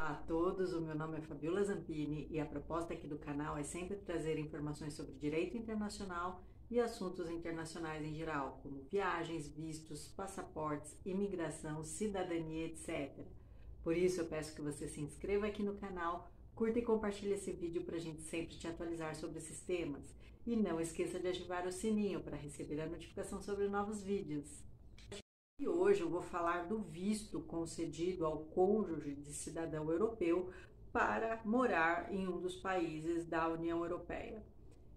Olá a todos, o meu nome é Fabiola Zampini e a proposta aqui do canal é sempre trazer informações sobre direito internacional e assuntos internacionais em geral, como viagens, vistos, passaportes, imigração, cidadania, etc. Por isso eu peço que você se inscreva aqui no canal, curta e compartilhe esse vídeo para a gente sempre te atualizar sobre esses temas. E não esqueça de ativar o sininho para receber a notificação sobre novos vídeos. E hoje eu vou falar do visto concedido ao cônjuge de cidadão europeu para morar em um dos países da União Europeia.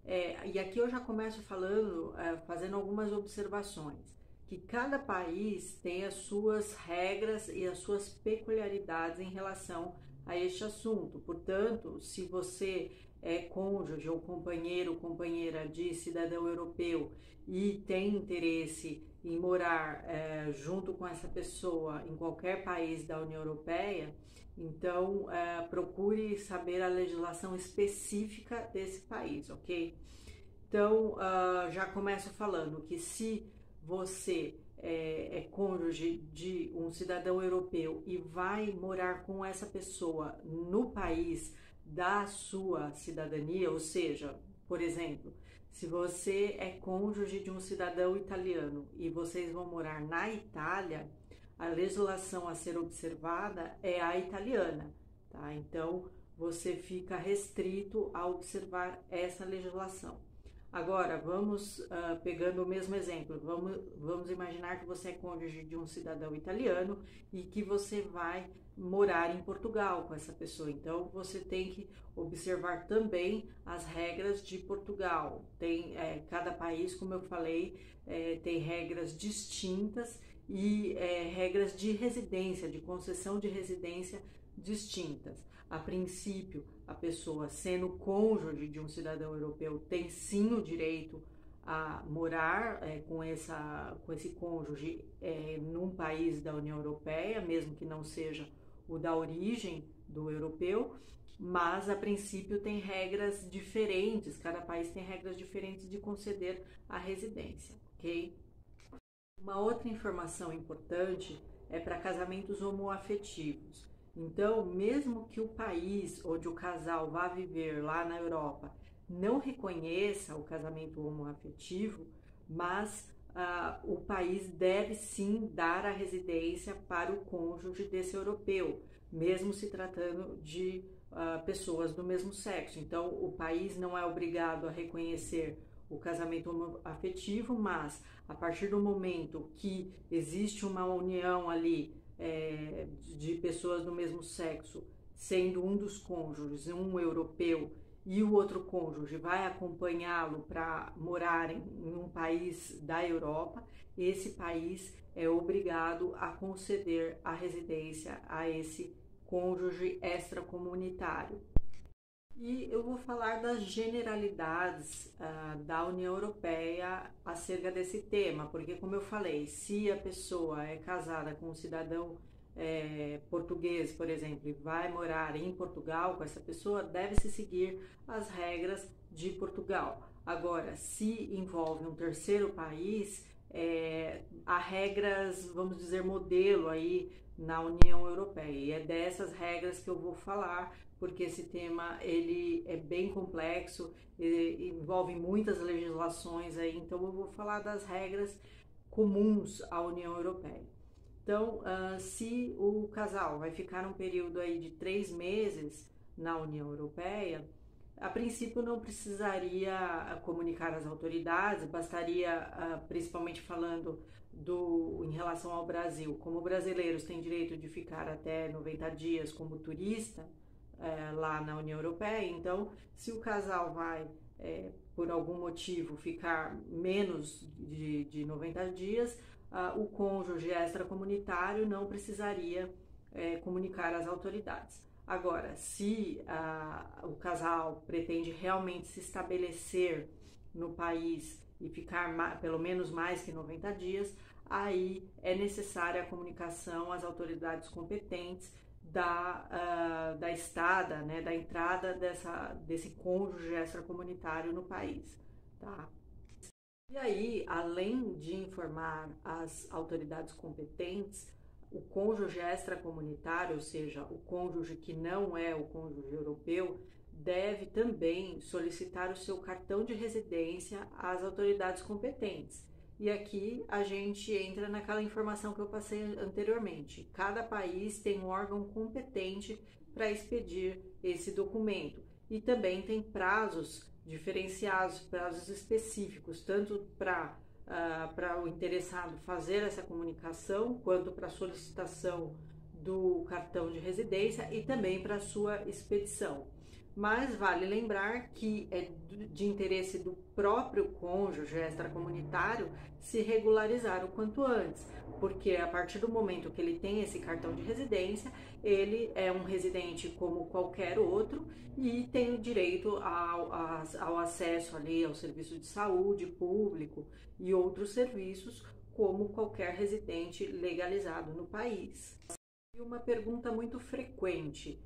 E aqui eu já começo falando, fazendo algumas observações, que cada país tem as suas regras e as suas peculiaridades em relação a este assunto. Portanto, se você é cônjuge ou companheiro ou companheira de cidadão europeu e tem interesse em morar junto com essa pessoa em qualquer país da União Europeia, então procure saber a legislação específica desse país, ok? Então, já começo falando que se você é cônjuge de um cidadão europeu e vai morar com essa pessoa no país da sua cidadania, ou seja, por exemplo, se você é cônjuge de um cidadão italiano e vocês vão morar na Itália, a legislação a ser observada é a italiana, tá? Então, você fica restrito a observar essa legislação. Agora, vamos pegando o mesmo exemplo, vamos imaginar que você é cônjuge de um cidadão italiano e que você vai morar em Portugal com essa pessoa. Então, você tem que observar também as regras de Portugal. Tem cada país, como eu falei, tem regras distintas e regras de residência, de concessão de residência distintas. A princípio, a pessoa sendo cônjuge de um cidadão europeu tem sim o direito a morar com esse cônjuge num país da União Europeia, mesmo que não seja o da origem do europeu, mas a princípio tem regras diferentes, cada país tem regras diferentes de conceder a residência, ok? Uma outra informação importante é para casamentos homoafetivos. Então, mesmo que o país onde o casal vá viver lá na Europa não reconheça o casamento homoafetivo, mas o país deve sim dar a residência para o cônjuge desse europeu, mesmo se tratando de pessoas do mesmo sexo. Então, o país não é obrigado a reconhecer o casamento homoafetivo, mas a partir do momento que existe uma união ali de pessoas do mesmo sexo, sendo um dos cônjuges um europeu e o outro cônjuge vai acompanhá-lo para morar em um país da Europa, esse país é obrigado a conceder a residência a esse cônjuge extracomunitário. E eu vou falar das generalidades da União Europeia acerca desse tema, porque, como eu falei, se a pessoa é casada com um cidadão português, por exemplo, e vai morar em Portugal com essa pessoa, deve-se seguir as regras de Portugal. Agora, se envolve um terceiro país, há regras, vamos dizer, modelo aí na União Europeia. E é dessas regras que eu vou falar, porque esse tema ele é bem complexo, envolve muitas legislações aí, então eu vou falar das regras comuns à União Europeia. Então, se o casal vai ficar um período aí de 3 meses na União Europeia, a princípio não precisaria comunicar às autoridades, bastaria, principalmente falando em relação ao Brasil, como brasileiros têm direito de ficar até 90 dias como turista lá na União Europeia, então se o casal vai, por algum motivo, ficar menos de 90 dias, o cônjuge extracomunitário não precisaria comunicar às autoridades. Agora, se o casal pretende realmente se estabelecer no país e ficar pelo menos mais que 90 dias, aí é necessária a comunicação às autoridades competentes da estada, né, da entrada desse cônjuge extracomunitário no país, tá? E aí, além de informar as autoridades competentes, o cônjuge extracomunitário, ou seja, o cônjuge que não é o cônjuge europeu, deve também solicitar o seu cartão de residência às autoridades competentes. E aqui a gente entra naquela informação que eu passei anteriormente. Cada país tem um órgão competente para expedir esse documento. E também tem prazos diferenciados, prazos específicos, tanto para o interessado fazer essa comunicação, quanto para a solicitação do cartão de residência e também para a sua expedição. Mas vale lembrar que é de interesse do próprio cônjuge extracomunitário se regularizar o quanto antes, porque a partir do momento que ele tem esse cartão de residência, ele é um residente como qualquer outro e tem o direito ao acesso ali ao serviço de saúde público e outros serviços como qualquer residente legalizado no país. E uma pergunta muito frequente: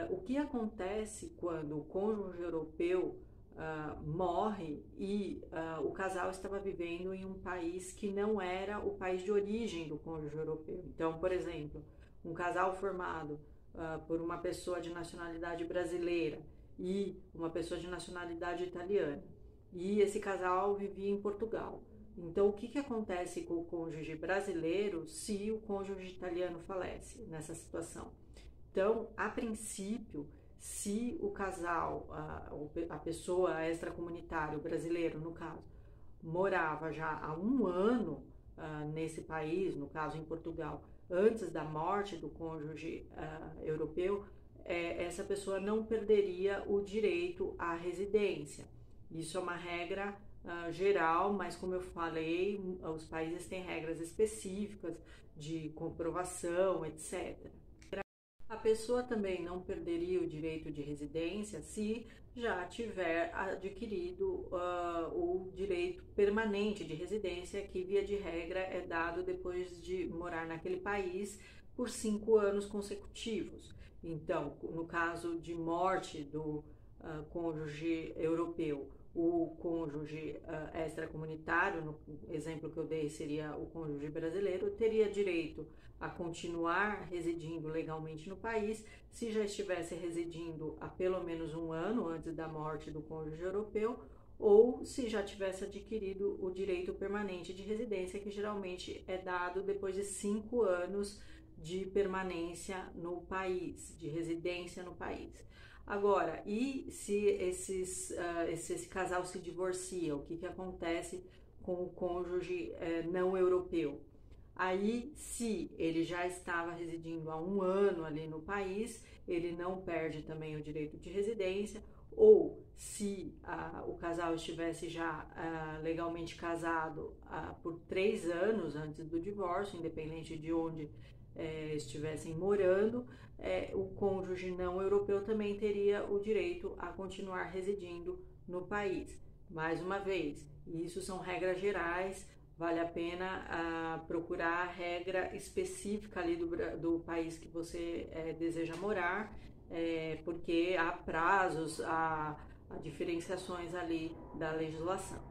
o que acontece quando o cônjuge europeu morre e o casal estava vivendo em um país que não era o país de origem do cônjuge europeu? Então, por exemplo, um casal formado por uma pessoa de nacionalidade brasileira e uma pessoa de nacionalidade italiana, e esse casal vivia em Portugal. Então, o que acontece com o cônjuge brasileiro se o cônjuge italiano falece nessa situação? Então, a princípio, se o casal, a pessoa extracomunitária, o brasileiro no caso, morava já há um ano nesse país, no caso em Portugal, antes da morte do cônjuge europeu, essa pessoa não perderia o direito à residência. Isso é uma regra geral, mas como eu falei, os países têm regras específicas de comprovação, etc. A pessoa também não perderia o direito de residência se já tiver adquirido o direito permanente de residência, que via de regra é dado depois de morar naquele país por 5 anos consecutivos. Então, no caso de morte do cônjuge europeu, o cônjuge extracomunitário, no exemplo que eu dei seria o cônjuge brasileiro, teria direito a continuar residindo legalmente no país se já estivesse residindo há pelo menos um ano antes da morte do cônjuge europeu, ou se já tivesse adquirido o direito permanente de residência, que geralmente é dado depois de 5 anos de permanência no país, de residência no país. Agora, e se esse casal se divorcia, o que acontece com o cônjuge não europeu? Aí, se ele já estava residindo há um ano ali no país, ele não perde também o direito de residência, ou se o casal estivesse já legalmente casado por 3 anos antes do divórcio, independente de onde estivessem morando, o cônjuge não europeu também teria o direito a continuar residindo no país. Mais uma vez, isso são regras gerais, vale a pena procurar a regra específica ali do país que você deseja morar, porque há prazos, há diferenciações ali da legislação.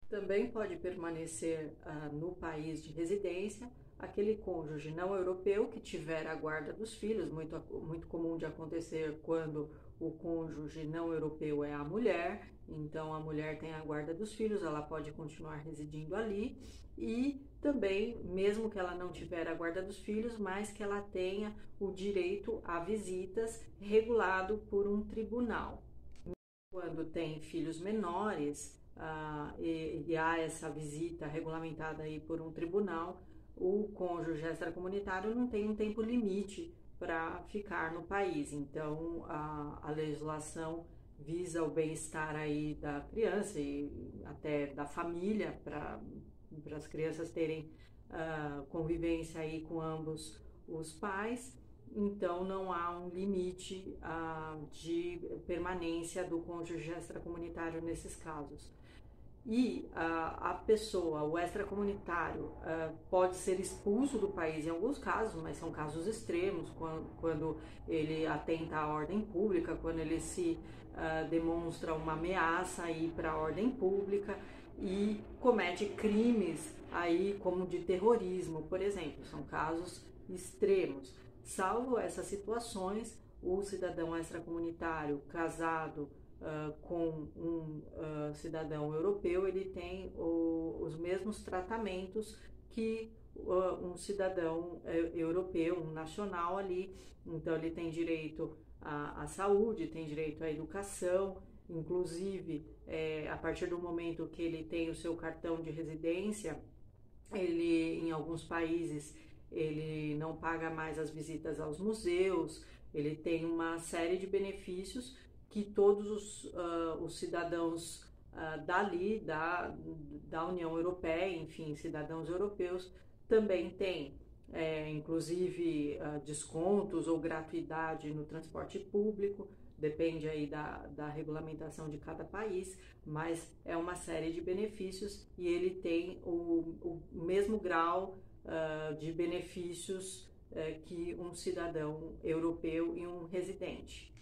Também pode permanecer no país de residência aquele cônjuge não europeu que tiver a guarda dos filhos, muito comum de acontecer quando o cônjuge não europeu é a mulher, então a mulher tem a guarda dos filhos, ela pode continuar residindo ali, e também, mesmo que ela não tiver a guarda dos filhos, mas que ela tenha o direito a visitas regulado por um tribunal. Quando tem filhos menores e há essa visita regulamentada aí por um tribunal, o cônjuge extracomunitário não tem um tempo limite para ficar no país. Então, a legislação visa o bem-estar aí da criança e até da família, para as crianças terem convivência aí com ambos os pais. Então, não há um limite de permanência do cônjuge extracomunitário nesses casos. E a pessoa, o extracomunitário, pode ser expulso do país em alguns casos, mas são casos extremos, quando ele atenta à ordem pública, quando ele se demonstra uma ameaça aí para a ordem pública e comete crimes aí como de terrorismo, por exemplo. São casos extremos. Salvo essas situações, o cidadão extracomunitário casado com um cidadão europeu, ele tem os mesmos tratamentos que um cidadão europeu, um nacional ali. Então ele tem direito à saúde, tem direito à educação, inclusive a partir do momento que ele tem o seu cartão de residência, ele, em alguns países, ele não paga mais as visitas aos museus, ele tem uma série de benefícios que todos os cidadãos dali, da União Europeia, enfim, cidadãos europeus, também têm. Inclusive descontos ou gratuidade no transporte público, depende aí da regulamentação de cada país, mas é uma série de benefícios e ele tem o mesmo grau de benefícios que um cidadão europeu e um residente.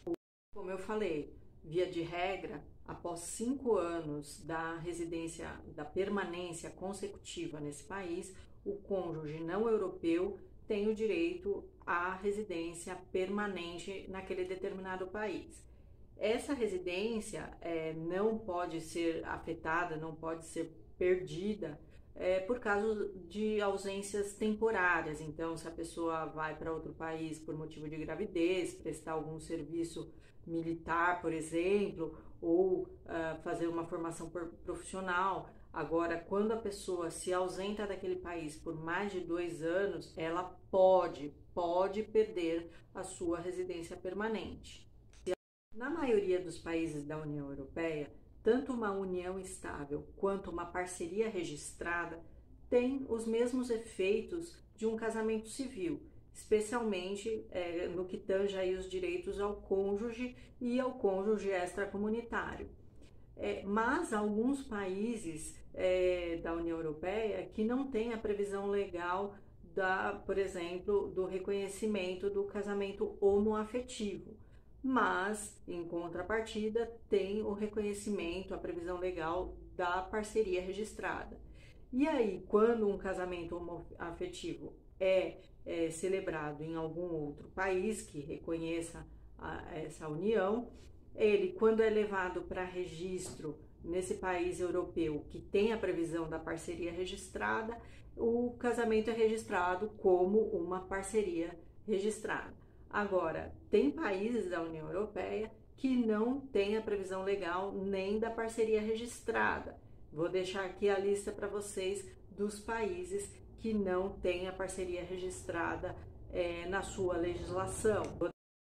Como eu falei, via de regra, após 5 anos da residência, da permanência consecutiva nesse país, o cônjuge não europeu tem o direito à residência permanente naquele determinado país. Essa residência não pode ser afetada, não pode ser perdida por causa de ausências temporárias. Então, se a pessoa vai para outro país por motivo de gravidez, prestar algum serviço militar, por exemplo, ou fazer uma formação profissional. Agora, quando a pessoa se ausenta daquele país por mais de 2 anos, ela pode perder a sua residência permanente. Na maioria dos países da União Europeia, tanto uma união estável quanto uma parceria registrada têm os mesmos efeitos de um casamento civil, especialmente no que tange aí os direitos ao cônjuge e ao cônjuge extracomunitário. Mas alguns países da União Europeia que não têm a previsão legal por exemplo, do reconhecimento do casamento homoafetivo, mas, em contrapartida, tem o reconhecimento, a previsão legal da parceria registrada. E aí, quando um casamento homoafetivo é celebrado em algum outro país que reconheça essa união, ele, quando é levado para registro nesse país europeu que tem a previsão da parceria registrada, o casamento é registrado como uma parceria registrada. Agora, tem países da União Europeia que não tem a previsão legal nem da parceria registrada. Vou deixar aqui a lista para vocês dos países que não têm a parceria registrada na sua legislação.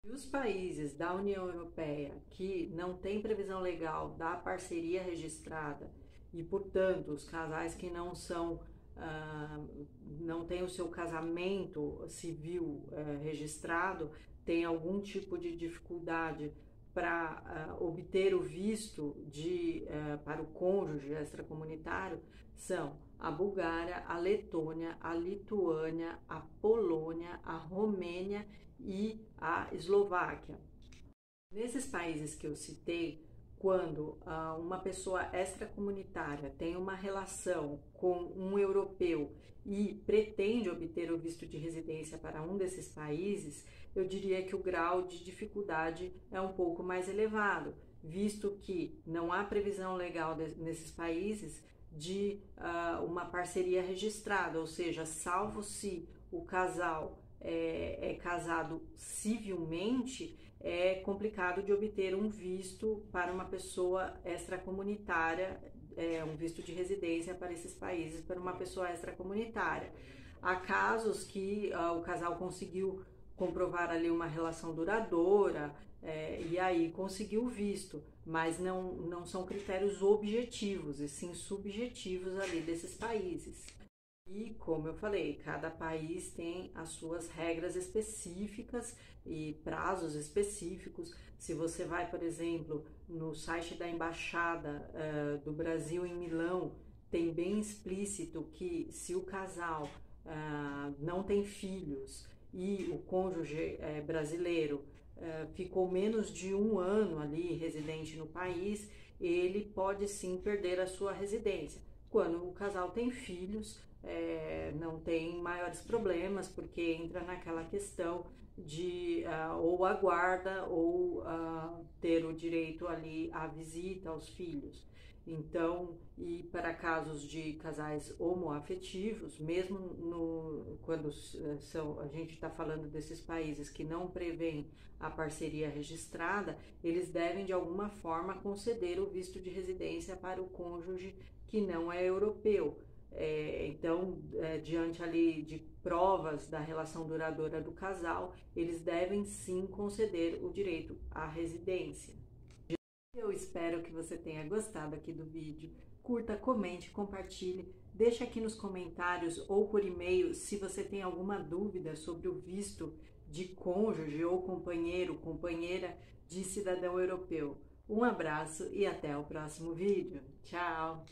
E os países da União Europeia que não têm previsão legal da parceria registrada e, portanto, os casais que não têm o seu casamento civil registrado, têm algum tipo de dificuldade para obter o visto para o cônjuge extracomunitário, são a Bulgária, a Letônia, a Lituânia, a Polônia, a Romênia e a Eslováquia. Nesses países que eu citei, quando uma pessoa extracomunitária tem uma relação com um europeu e pretende obter o visto de residência para um desses países, eu diria que o grau de dificuldade é um pouco mais elevado, visto que não há previsão legal nesses países de uma parceria registrada, ou seja, salvo se o casal é casado civilmente, é complicado de obter um visto para uma pessoa extracomunitária, um visto de residência para esses países para uma pessoa extracomunitária. Há casos que o casal conseguiu comprovar ali uma relação duradoura e aí conseguiu o visto, mas não são critérios objetivos, e sim subjetivos ali desses países. E, como eu falei, cada país tem as suas regras específicas e prazos específicos. Se você vai, por exemplo, no site da Embaixada do Brasil em Milão, tem bem explícito que se o casal não tem filhos e o cônjuge brasileiro ficou menos de 1 ano ali residente no país, ele pode sim perder a sua residência. Quando o casal tem filhos, não tem maiores problemas, porque entra naquela questão de ou a guarda ou ter o direito ali à visita aos filhos. Então, e para casos de casais homoafetivos, mesmo quando a gente está falando desses países que não prevêem a parceria registrada, eles devem de alguma forma conceder o visto de residência para o cônjuge que não é europeu. Então, diante ali de provas da relação duradoura do casal, eles devem sim conceder o direito à residência. Eu espero que você tenha gostado aqui do vídeo. Curta, comente, compartilhe. Deixe aqui nos comentários ou por e-mail se você tem alguma dúvida sobre o visto de cônjuge ou companheiro, companheira de cidadão europeu. Um abraço e até o próximo vídeo. Tchau!